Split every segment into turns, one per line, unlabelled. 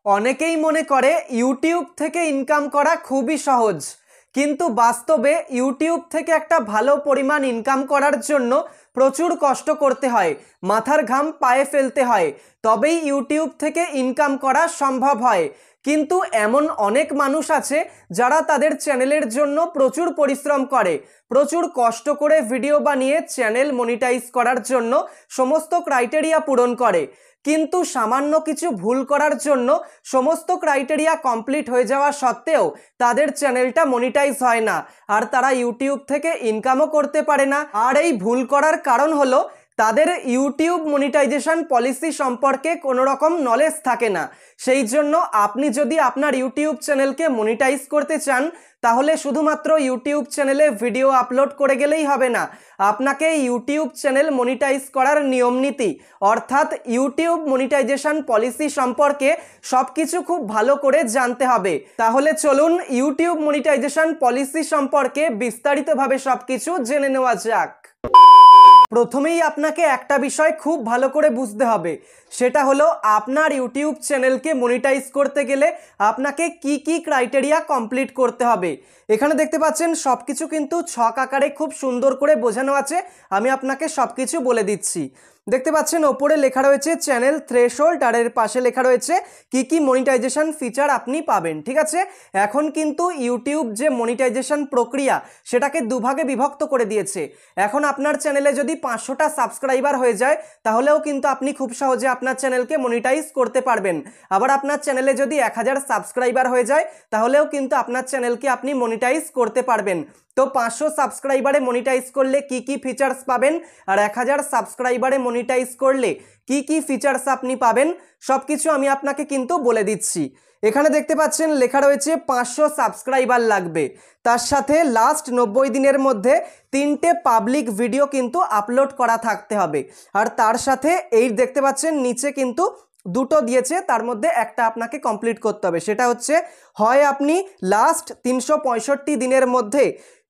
অনেকেই মনে করে ইউটিউব থেকে ইনকাম করা খুবই সহজ, কিন্তু বাস্তবে ইউটিউব থেকে একটা ভালো পরিমাণ ইনকাম করার জন্য প্রচুর কষ্ট করতে হয়, মাথার ঘাম পায়ে ফেলতে হয়, তবেই ইউটিউব থেকে ইনকাম করা সম্ভব হয়। কিন্তু এমন অনেক মানুষ আছে যারা তাদের চ্যানেলের জন্য প্রচুর পরিশ্রম করে, প্রচুর কষ্ট করে ভিডিও বানিয়ে চ্যানেল মনিটাইজ করার জন্য সমস্ত ক্রাইটেরিয়া পূরণ করে, কিন্তু সামান্য কিছু ভুল করার জন্য সমস্ত ক্রাইটেরিয়া কমপ্লিট হয়ে যাওয়া সত্ত্বেও তাদের চ্যানেলটা মনিটাইজ হয় না, আর তারা ইউটিউব থেকে ইনকামও করতে পারে না। আর এই ভুল করার কারণ হলো তাদের ইউটিউব মনিটাইজেশন পলিসি সম্পর্কে কোনো রকম নলেজ থাকে না। সেই জন্য আপনি যদি আপনার ইউটিউব চ্যানেলকে মনিটাইজ করতে চান, তাহলে শুধুমাত্র ইউটিউব চ্যানেলে ভিডিও আপলোড করে গেলেই হবে না, আপনাকে ইউটিউব চ্যানেল মনিটাইজ করার নিয়ম নীতি অর্থাৎ ইউটিউব মনিটাইজেশন পলিসি সম্পর্কে সবকিছু খুব ভালো করে জানতে হবে। তাহলে চলুন ইউটিউব মনিটাইজেশন পলিসি সম্পর্কে বিস্তারিতভাবে সবকিছু জেনে নেওয়া যাক। প্রথমেই আপনাকে একটা বিষয় খুব ভালো করে বুঝতে হবে, সেটা হলো আপনার ইউটিউব চ্যানেলকে মনিটাইজ করতে গেলে আপনাকে কি কি ক্রাইটেরিয়া কমপ্লিট করতে হবে। এখানে দেখতে পাচ্ছেন সবকিছু কিন্তু ছক আকারে খুব সুন্দর করে বোঝানো আছে, আমি আপনাকে সবকিছু বলে দিচ্ছি। দেখতে পাচ্ছেন ওপরে লেখা রয়েছে চ্যানেল থ্রেশহোল্ড, আর এর পাশে লেখা রয়েছে কি কি মনিটাইজেশন ফিচার আপনি পাবেন। ঠিক আছে, এখন কিন্তু ইউটিউব যে মনিটাইজেশন প্রক্রিয়া সেটাকে দুভাগে বিভক্ত করে দিয়েছে। এখন আপনার চ্যানেলে যদি 500টা সাবস্ক্রাইবার হয়ে যায়, তাহলেও কিন্তু আপনি খুব সহজে আপনার চ্যানেলকে মনিটাইজ করতে পারবেন। আবার আপনার চ্যানেলে যদি 1000 সাবস্ক্রাইবার হয়ে যায়, তাহলেও কিন্তু আপনার চ্যানেলকে আপনি মনিটাইজ করতে পারবেন। তো 500 সাবস্ক্রাইবারে মনিটাইজ করলে কি কি ফিচার্স পাবেন, আর 1000 সাবস্ক্রাইবারে মনিটাইজ করলে কি কি ফিচার্স আপনি পাবেন, সবকিছু আমি আপনাকে কিন্তু বলে দিচ্ছি। এখানে দেখতে পাচ্ছেন লেখা রয়েছে 500 সাবস্ক্রাইবার লাগবে, তার সাথে লাস্ট 90 দিনের মধ্যে 3টে পাবলিক ভিডিও কিন্তু আপলোড করা থাকতে হবে, আর তার সাথে এই দেখতে পাচ্ছেন নিচে কিন্তু দুটো দিয়েছে, তার মধ্যে একটা আপনাকে কমপ্লিট করতে হবে। সেটা হচ্ছে হয় আপনি লাস্ট 365 দিনের মধ্যে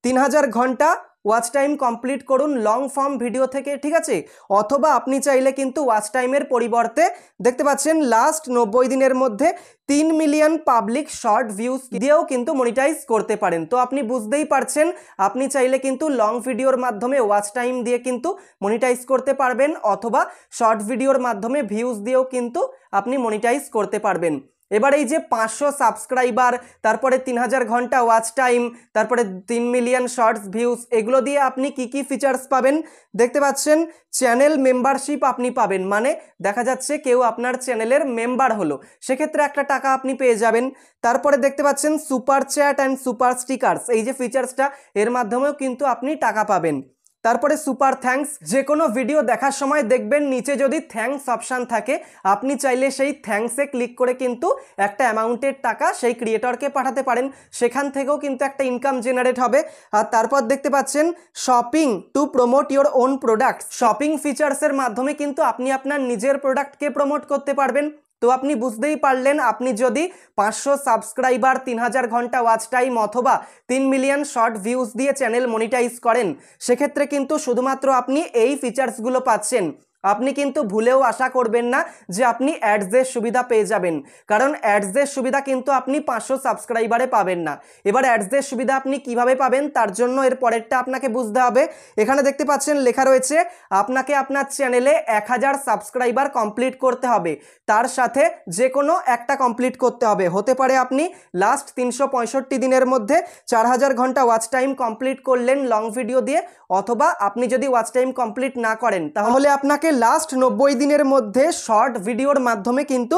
3000 ঘন্টা ওয়াচ টাইম কমপ্লিট করুন লং ফর্ম ভিডিও থেকে, ঠিক আছে, অথবা আপনি চাইলে কিন্তু ওয়াচ টাইমের পরিবর্তে দেখতে পাচ্ছেন লাস্ট 90 দিনের মধ্যে 3 মিলিয়ন পাবলিক শর্ট ভিউজ দিয়েও কিন্তু মনিটাইজ করতে পারেন। তো আপনি বুঝতেই পারছেন আপনি চাইলে কিন্তু লং ভিডিওর মাধ্যমে ওয়াচ টাইম দিয়ে কিন্তু মনিটাইজ করতে পারবেন, অথবা শর্ট ভিডিওর মাধ্যমে ভিউজ দিয়েও কিন্তু আপনি মনিটাইজ করতে পারবেন। এবার এই যে 500 সাবস্ক্রাইবার, তারপরে 3000 ঘন্টা ওয়াচ টাইম, তারপরে 3 মিলিয়ন শর্টস ভিউজ, এগুলো দিয়ে আপনি কি কি ফিচার্স পাবেন দেখতে পাচ্ছেন। চ্যানেল মেম্বারশিপ আপনি পাবেন, মানে দেখা যাচ্ছে কেউ আপনার চ্যানেলের মেম্বার হলো, সেক্ষেত্রে একটা টাকা আপনি পেয়ে যাবেন। তারপরে দেখতে পাচ্ছেন super chat and super stickers, এই যে ফিচার্সটা, এর মাধ্যমেও কিন্তু আপনি টাকা পাবেন। তারপরে সুপার থ্যাঙ্কস, যে কোনো ভিডিও দেখার সময় দেখবেন নিচে যদি থ্যাঙ্কস অপশান থাকে, আপনি চাইলে সেই থ্যাঙ্কসে ক্লিক করে কিন্তু একটা অ্যামাউন্টের টাকা সেই ক্রিয়েটরকে পাঠাতে পারেন, সেখান থেকেও কিন্তু একটা ইনকাম জেনারেট হবে। আর তারপর দেখতে পাচ্ছেন shopping to promote your own product, shopping ফিচার্সের মাধ্যমে কিন্তু আপনি আপনার নিজের প্রোডাক্টকে প্রমোট করতে পারবেন। তো আপনি বুঝতেই পারলেন, আপনি যদি 500 সাবস্ক্রাইবার, 3000 ঘন্টা ওয়াচ টাইম অথবা 3 মিলিয়ন শর্ট ভিউজ দিয়ে চ্যানেল মনিটাইজ করেন, সেক্ষেত্রে কিন্তু শুধুমাত্র আপনি এই ফিচার্সগুলো পাচ্ছেন। আপনি কিন্তু ভুলেও আশা করবেন না যে আপনি অ্যাডসের সুবিধা পেয়ে যাবেন, কারণ অ্যাডসের সুবিধা কিন্তু আপনি 500 সাবস্ক্রাইবারে পাবেন না। এবার অ্যাডসের সুবিধা আপনি কিভাবে পাবেন, তার জন্য এর পরেরটা আপনাকে বুঝতে হবে। এখানে দেখতে পাচ্ছেন লেখা রয়েছে আপনাকে আপনার চ্যানেলে 1000 সাবস্ক্রাইবার কমপ্লিট করতে হবে, তার সাথে যে কোনো একটা কমপ্লিট করতে হবে। হতে পারে আপনি লাস্ট 365 দিনের মধ্যে 4000 ঘন্টা ওয়াচ টাইম কমপ্লিট করলেন লং ভিডিও দিয়ে, অথবা আপনি যদি ওয়াচ টাইম কমপ্লিট না করেন, তাহলে আপনাকে লাস্ট 90 দিনের মধ্যে শর্ট ভিডিওর মাধ্যমে কিন্তু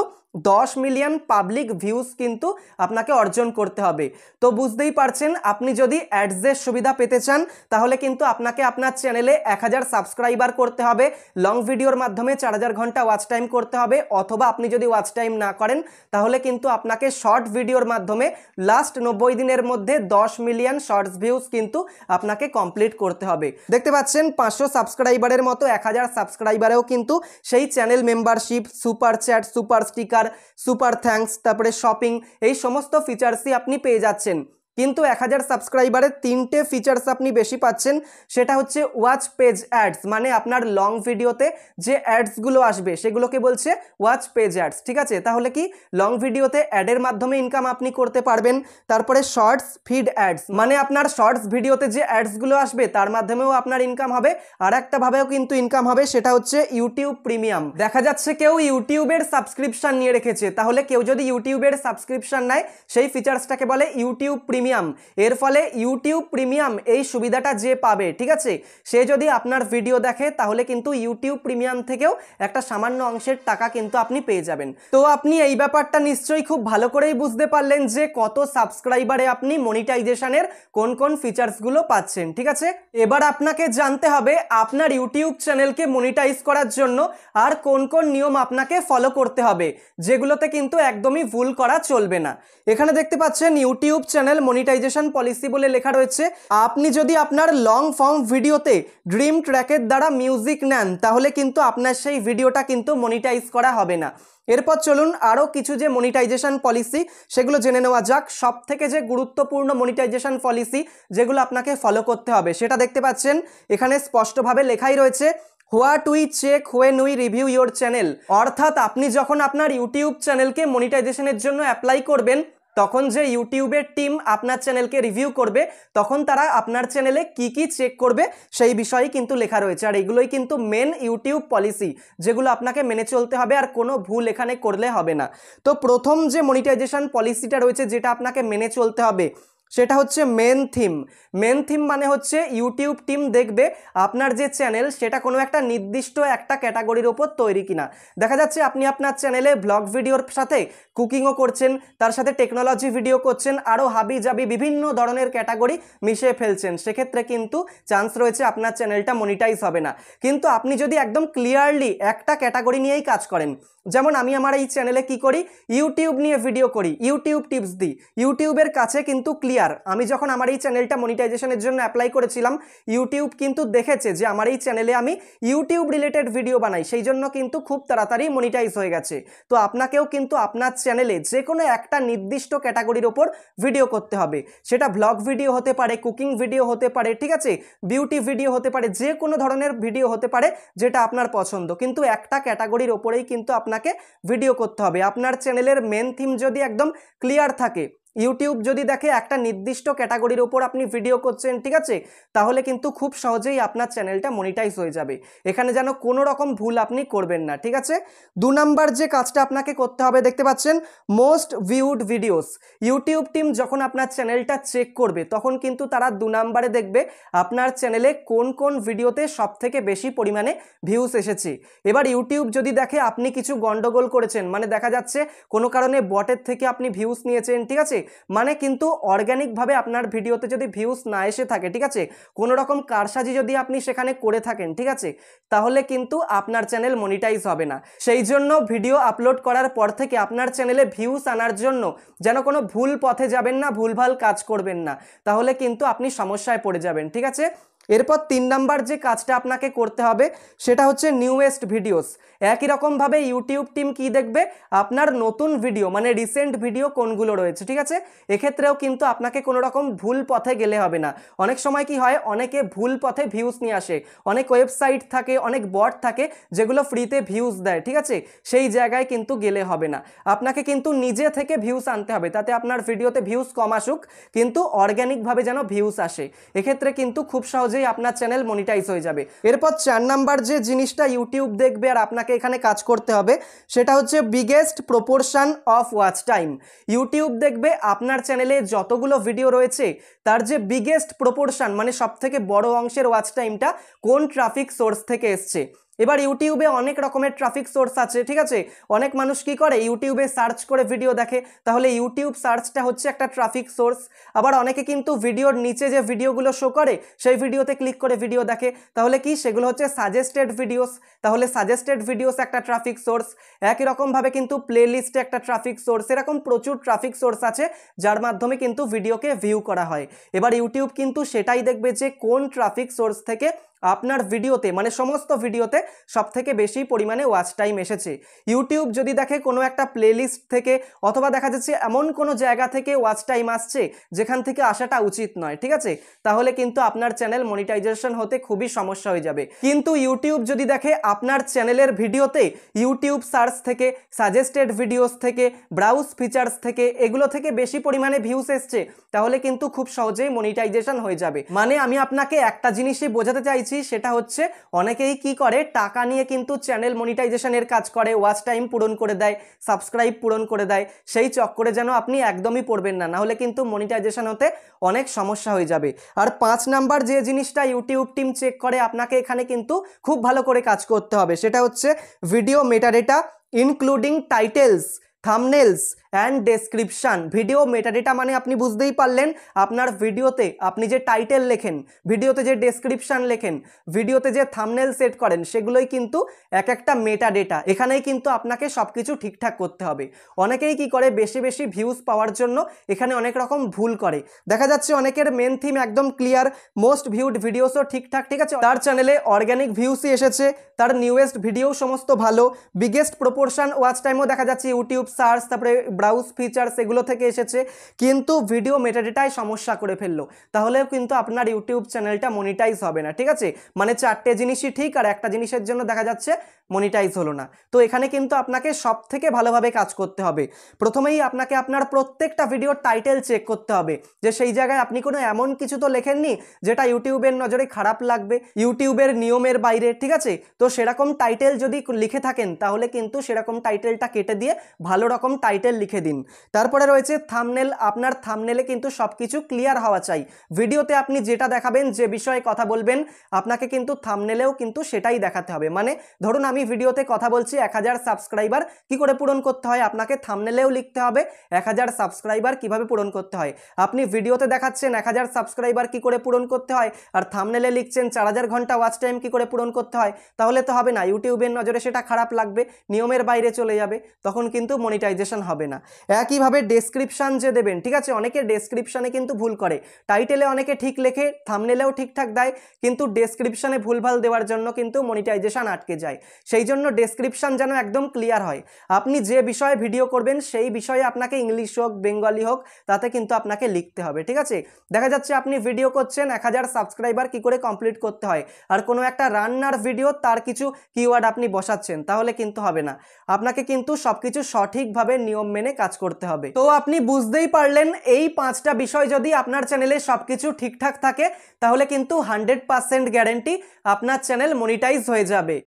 10 মিলিয়ন পাবলিক ভিউজ কিন্তু আপনাকে অর্জন করতে হবে। তো বুঝতেই পারছেন, আপনি যদি অ্যাডসের সুবিধা পেতে চান, তাহলে কিন্তু আপনাকে আপনার চ্যানেলে 1000 সাবস্ক্রাইবার করতে হবে, লং ভিডিওর মাধ্যমে 4000 ঘন্টা ওয়াচ টাইম করতে হবে, অথবা আপনি যদি ওয়াচ টাইম না করেন, তাহলে কিন্তু আপনাকে শর্ট ভিডিওর মাধ্যমে লাস্ট 90 দিনের মধ্যে 10 মিলিয়ন শর্টস ভিউজ কিন্তু আপনাকে কমপ্লিট করতে হবে। দেখতে পাচ্ছেন 500 সাবস্ক্রাইবারের মতো 1000 সাবস্ক্রাইবারেও কিন্তু সেই channel membership, super chat, super sticker, super thanks, তারপরে শপিং, এই সমস্ত ফিচার্সই আপনি পেয়ে যাচ্ছেন। কিন্তু 1000 সাবস্ক্রাইবারে 3টে ফিচার্স আপনি বেশি পাচ্ছেন। সেটা হচ্ছে ওয়াচ পেজ অ্যাডস, মানে আপনার লং ভিডিওতে যে অ্যাডসগুলো আসবে সেগুলোকে বলছে ওয়াচ পেজ অ্যাডস, ঠিক আছে। তাহলে কি লং ভিডিওতে অ্যাডের মাধ্যমে ইনকাম আপনি করতে পারবেন। তারপরে শর্টস ফিড অ্যাডস, মানে আপনার শর্টস ভিডিওতে যে অ্যাডসগুলো আসবে তার মাধ্যমেও আপনার ইনকাম হবে। আর একটা ভাবেও কিন্তু ইনকাম হবে, সেটা হচ্ছে ইউটিউব প্রিমিয়াম। দেখা যাচ্ছে কেউ ইউটিউবের সাবস্ক্রিপশন নিয়ে রেখেছে, তাহলে কেউ যদি ইউটিউবের সাবস্ক্রিপশন নেয় সেই ফিচার্সটাকে বলে ইউটিউব প্রিমিয়াম। এর ফলে ইউটিউব প্রিমিয়াম এই সুবিধাটা যে পাবে, ঠিক আছে, সে যদি আপনার ভিডিও দেখে তাহলে কিন্তু ইউটিউব প্রিমিয়াম থেকেও একটা সামান্য অংশের টাকা কিন্তু আপনি পেয়ে যাবেন। তো আপনি এই ব্যাপারটা নিশ্চয়ই খুব ভালো করেই বুঝতে পারলেন যে কত সাবস্ক্রাইবারে আপনি মনিটাইজেশনের কোন কোন ফিচার্সগুলো পাচ্ছেন, ঠিক আছে। এবার আপনাকে জানতে হবে আপনার ইউটিউব চ্যানেলকে মনিটাইজ করার জন্য আর কোন কোন নিয়ম আপনাকে ফলো করতে হবে, যেগুলোতে কিন্তু একদমই ভুল করা চলবে না। এখানে দেখতে পাচ্ছেন ইউটিউব চ্যানেল মনিটাইজেশন পলিসি বলে লেখা রয়েছে। আপনি যদি আপনার লং ফর্ম ভিডিওতে ড্রিম ট্র্যাকের দ্বারা মিউজিক নেন তাহলে কিন্তু আপনার সেই ভিডিওটা কিন্তু মনিটাইজ করা হবে না। এরপর চলুন আরও কিছু যে মনিটাইজেশন পলিসি সেগুলো জেনে নেওয়া যাক। সব থেকে যে গুরুত্বপূর্ণ মনিটাইজেশন পলিসি যেগুলো আপনাকে ফলো করতে হবে সেটা দেখতে পাচ্ছেন এখানে স্পষ্টভাবে লেখাই রয়েছে, what we check when we review your channel. অর্থাৎ আপনি যখন আপনার ইউটিউব চ্যানেলকে মনিটাইজেশনের জন্য অ্যাপ্লাই করবেন তখন যে ইউটিউবের টিম আপনার চ্যানেলকে রিভিউ করবে তখন তারা আপনার চ্যানেলে কি কি চেক করবে সেই বিষয়ে কিন্তু লেখা রয়েছে। আর এগুলোই কিন্তু মেন ইউটিউব পলিসি, যেগুলো আপনাকে মেনে চলতে হবে, আর কোনো ভুল এখানে করলে হবে না। তো প্রথম যে মনিটাইজেশন পলিসিটা রয়েছে যেটা আপনাকে মেনে চলতে হবে সেটা হচ্ছে মেন থিম। মেন থিম মানে হচ্ছে ইউটিউব টিম দেখবে আপনার যে চ্যানেল সেটা কোনো একটা নির্দিষ্ট একটা ক্যাটাগরির ওপর তৈরি কিনা। দেখা যাচ্ছে আপনি আপনার চ্যানেলে ব্লগ ভিডিওর সাথে কুকিংও করছেন, তার সাথে টেকনোলজি ভিডিও করছেন, আরও হাবি জাবি বিভিন্ন ধরনের ক্যাটাগরি মিশিয়ে ফেলছেন, সেক্ষেত্রে কিন্তু চান্স রয়েছে আপনার চ্যানেলটা মনিটাইজ হবে না। কিন্তু আপনি যদি একদম ক্লিয়ারলি একটা ক্যাটাগরি নিয়েই কাজ করেন, যেমন আমি আমার এই চ্যানেলে কি করি, ইউটিউব নিয়ে ভিডিও করি, ইউটিউব টিপস দিই, ইউটিউবের কাছে কিন্তু ক্লিয়ার। আমি যখন আমার এই চ্যানেলটা মনিটাইজেশনের জন্য অ্যাপ্লাই করেছিলাম ইউটিউব কিন্তু দেখেছে যে আমার এই চ্যানেলে আমি ইউটিউব রিলেটেড ভিডিও বানাই, সেই জন্য কিন্তু খুব তাড়াতাড়ি মনিটাইজ হয়ে গেছে। তো আপনাকেও কিন্তু আপনার চ্যানেলে যে কোনো একটা নির্দিষ্ট ক্যাটাগরির ওপর ভিডিও করতে হবে, সেটা ব্লগ ভিডিও হতে পারে, কুকিং ভিডিও হতে পারে, ঠিক আছে, বিউটি ভিডিও হতে পারে, যে কোনো ধরনের ভিডিও হতে পারে যেটা আপনার পছন্দ, কিন্তু একটা ক্যাটাগরির ওপরেই কিন্তু আপনাকে ভিডিও করতে হবে। আপনার চ্যানেলের মেন থিম যদি একদম ক্লিয়ার থাকে, ইউটিউব যদি দেখে একটা নির্দিষ্ট ক্যাটাগরির ওপর আপনি ভিডিও করছেন, ঠিক আছে, তাহলে কিন্তু খুব সহজেই আপনার চ্যানেলটা মনিটাইজ হয়ে যাবে। এখানে যেন কোনো রকম ভুল আপনি করবেন না, ঠিক আছে। 2 নাম্বার যে কাজটা আপনাকে করতে হবে দেখতে পাচ্ছেন most viewed videos. YouTube team যখন আপনার চ্যানেলটা চেক করবে তখন কিন্তু তারা 2 নাম্বারে দেখবে আপনার চ্যানেলে কোন কোন ভিডিওতে সব থেকে বেশি পরিমাণে ভিউস এসেছে। এবার ইউটিউব যদি দেখে আপনি কিছু গন্ডগোল করেছেন, মানে দেখা যাচ্ছে কোনো কারণে বটের থেকে আপনি ভিউস নিয়েছেন, ঠিক আছে, মানে কিন্তু অর্গানিকভাবে আপনার ভিডিওতে যদি ভিউস না এসে থাকে, ঠিক আছে, কোনো রকম কারসাজি যদি আপনি সেখানে করে থাকেন, ঠিক আছে, তাহলে কিন্তু আপনার চ্যানেল মনিটাইজ হবে না। সেই জন্য ভিডিও আপলোড করার পর থেকে আপনার চ্যানেলে ভিউস আনার জন্য যেন কোনো ভুল পথে যাবেন না, ভুলভাল কাজ করবেন না, তাহলে কিন্তু আপনি সমস্যায় পড়ে যাবেন, ঠিক আছে। এরপর 3 নাম্বার যে কাজটা আপনাকে করতে হবে সেটা হচ্ছে নিউয়েস্ট ভিডিওস। একই রকমভাবে ইউটিউব টিম কি দেখবে, আপনার নতুন ভিডিও মানে রিসেন্ট ভিডিও কোনগুলো রয়েছে, ঠিক আছে। এক্ষেত্রেও কিন্তু আপনাকে কোনো রকম ভুল পথে গেলে হবে না। অনেক সময় কি হয়, অনেকে ভুল পথে ভিউস নিয়ে আসে, অনেক ওয়েবসাইট থাকে, অনেক বট থাকে যেগুলো ফ্রিতে ভিউস দেয়, ঠিক আছে, সেই জায়গায় কিন্তু গেলে হবে না। আপনাকে কিন্তু নিজে থেকে ভিউস আনতে হবে, তাতে আপনার ভিডিওতে ভিউস কম আসুক কিন্তু অর্গ্যানিকভাবে যেন ভিউস আসে। এক্ষেত্রে কিন্তু খুব সহজেই আপনার চ্যানেল মনিটাইজ হয়ে যাবে। এরপর 4 নাম্বার যে জিনিসটা ইউটিউব দেখবে আর আপনাকে এখানে কাজ করতে হবে সেটা হচ্ছে biggest proportion of watch time. YouTube দেখবে আপনার চ্যানেলে যতগুলো ভিডিও রয়েছে তার যে বিগেস্ট প্রপোর্শন মানে সব থেকে বড় অংশের ওয়াচ টাইমটা কোন ট্রাফিক সোর্স থেকে এসছে। এবার ইউটিউবে অনেক রকমের ট্রাফিক সোর্স আছে, ঠিক আছে, অনেক মানুষ কি করে ইউটিউবে সার্চ করে ভিডিও দেখে, তাহলে ইউটিউব সার্চটা হচ্ছে একটা ট্রাফিক সোর্স। আবার অনেকে কিন্তু ভিডিওর নিচে যে ভিডিওগুলো শো করে সেই ভিডিওতে ক্লিক করে ভিডিও দেখে, তাহলে কি সেগুলো হচ্ছে সাজেস্টেড ভিডিওস, তাহলে সাজেস্টেড ভিডিওস একটা ট্রাফিক সোর্স। একই রকমভাবে কিন্তু প্লেলিস্টে একটা ট্রাফিক সোর্স, এরকম প্রচুর ট্রাফিক সোর্স আছে যার মাধ্যমে কিন্তু ভিডিওকে ভিউ করা হয়। এবার ইউটিউব কিন্তু সেটাই দেখবে যে কোন ট্রাফিক সোর্স থেকে আপনার ভিডিওতে মানে সমস্ত ভিডিওতে সবথেকে বেশি পরিমাণে ওয়াচ টাইম এসেছে। ইউটিউব যদি দেখে কোনো একটা প্লেলিস্ট থেকে অথবা দেখা যাচ্ছে এমন কোনো জায়গা থেকে ওয়াচ টাইম আসছে যেখান থেকে আসাটা উচিত নয়, ঠিক আছে, তাহলে কিন্তু আপনার চ্যানেল মনিটাইজেশন হতে খুবই সমস্যা হয়ে যাবে। কিন্তু ইউটিউব যদি দেখে আপনার চ্যানেলের ভিডিওতে ইউটিউব সার্চ থেকে, সাজেস্টেড ভিডিওস থেকে, ব্রাউজ ফিচার্স থেকে, এগুলো থেকে বেশি পরিমাণে ভিউস এসছে, তাহলে কিন্তু খুব সহজেই মনিটাইজেশন হয়ে যাবে। মানে আমি আপনাকে একটা জিনিসই বোঝাতে চাইছি, সেটা হচ্ছে অনেকেই কি করে টাকা নিয়ে কিন্তু চ্যানেল মনিটাইজেশনের কাজ করে, ওয়াচ টাইম পূরণ করে দেয়, সাবস্ক্রাইব পূরণ করে দেয়, সেই চক্করে যেন আপনি একদমই পড়বেন না, নাহলে কিন্তু মনিটাইজেশন হতে অনেক সমস্যা হয়ে যাবে। আর 5 নাম্বার যে জিনিসটা ইউটিউব টিম চেক করে আপনাকে এখানে কিন্তু খুব ভালো করে কাজ করতে হবে, সেটা হচ্ছে video metadata including titles, thumbnails and description. Video metadata মানে আপনি বুঝতেই পারলেন, আপনার ভিডিওতে আপনি যে টাইটেল লেখেন, ভিডিওতে যে ডেসক্রিপশান লেখেন, ভিডিওতে যে থাম্বনেল সেট করেন, সেগুলোই কিন্তু এক একটা মেটাডেটা। এখানেই কিন্তু আপনাকে সব কিছু ঠিকঠাক করতে হবে। অনেকেই কি করে বেশি বেশি ভিউজ পাওয়ার জন্য এখানে অনেক রকম ভুল করে। দেখা যাচ্ছে অনেকের মেন থিম একদম ক্লিয়ার, মোস্ট ভিউড ভিডিওসও ঠিকঠাক, ঠিক আছে, তার চ্যানেলে অর্গ্যানিক ভিউসই এসেছে, তার নিউয়েস্ট ভিডিও সমস্ত ভালো, বিগেস্ট প্রপোর্শন ওয়াচ টাইমও দেখা যাচ্ছে ইউটিউব সার্চ, তারপরে ব্রাউজ ফিচার্স এগুলো থেকে এসেছে, কিন্তু ভিডিও মেটাডেটায় সমস্যা করে ফেললো, তাহলেও কিন্তু আপনার ইউটিউব চ্যানেলটা মনিটাইজ হবে না, ঠিক আছে। মানে 4টে জিনিসই ঠিক আর একটা জিনিসের জন্য দেখা যাচ্ছে মনিটাইজ হলো না। তো এখানে কিন্তু আপনাকে সব থেকে ভালোভাবে কাজ করতে হবে। প্রথমেই আপনাকে আপনার প্রত্যেকটা ভিডিওর টাইটেল চেক করতে হবে, যে সেই জায়গায় আপনি কোনো এমন কিছু তো লেখেননি যেটা ইউটিউবের নজরে খারাপ লাগবে, ইউটিউবের নিয়মের বাইরে, ঠিক আছে। তো সেরকম টাইটেল যদি লিখে থাকেন তাহলে কিন্তু সেরকম টাইটেলটা কেটে দিয়ে ভালো রকম টাইটেল লিখে দিন। তারপরে রয়েছে থাম্বনেল। আপনার থাম্বনেলে কিন্তু সব কিছু ক্লিয়ার হওয়া চাই। ভিডিওতে আপনি যেটা দেখাবেন, যে বিষয়ে কথা বলবেন, আপনাকে কিন্তু থাম্বনেলেও কিন্তু সেটাই দেখাতে হবে। মানে ধরুন আমি ভিডিওতে কথা বলছি 1000 সাবস্ক্রাইবার কি করে পূরণ করতে হয়, আপনাকে থাম্বনেলেও লিখতে হবে 1000 সাবস্ক্রাইবার কিভাবে পূরণ করতে হয়। আপনি ভিডিওতে দেখাচ্ছেন 1000 সাবস্ক্রাইবার কি করে পূরণ করতে হয়, আর থাম্বনেলে লিখছেন 4000 ঘন্টা ওয়াচ টাইম কি করে পূরণ করতে হয়, তাহলে তো হবে না, ইউটিউবের নজরে সেটা খারাপ লাগবে, নিয়মের বাইরে চলে যাবে, তখন কিন্তু মনিটাইজেশন হবে না। একইভাবে ডেসক্রিপশান যে দেবেন, ঠিক আছে, অনেকে ডেসক্রিপশানে কিন্তু ভুল করে, টাইটেলে অনেকে ঠিক লেখে, থাম্বনেলেও ঠিকঠাক দেয়, কিন্তু ডেসক্রিপশানে ভুলভাল দেওয়ার জন্য কিন্তু মনিটাইজেশন আটকে যায়। সেই জন্য ডেসক্রিপশান যেন একদম ক্লিয়ার হয়। আপনি যে বিষয়ে ভিডিও করবেন সেই বিষয়ে আপনাকে ইংলিশ হোক বেঙ্গলি হোক তাতে কিন্তু আপনাকে লিখতে হবে, ঠিক আছে। দেখা যাচ্ছে আপনি ভিডিও করছেন 1000 সাবস্ক্রাইবার কি করে কমপ্লিট করতে হয়, আর কোনো একটা রান্নার ভিডিও তার কিছু কিওয়ার্ড আপনি বসাচ্ছেন, তাহলে কিন্তু হবে না। আপনাকে কিন্তু সবকিছু সঠিকভাবে নিয়ম মেনে কাজ করতে হবে। তো আপনি বুঝতেই পারলেন, এই 5টা বিষয় যদি আপনার চ্যানেলে সবকিছু ঠিকঠাক থাকে তাহলে কিন্তু 100% গ্যারেন্টি আপনার চ্যানেল মনিটাইজ হয়ে যাবে।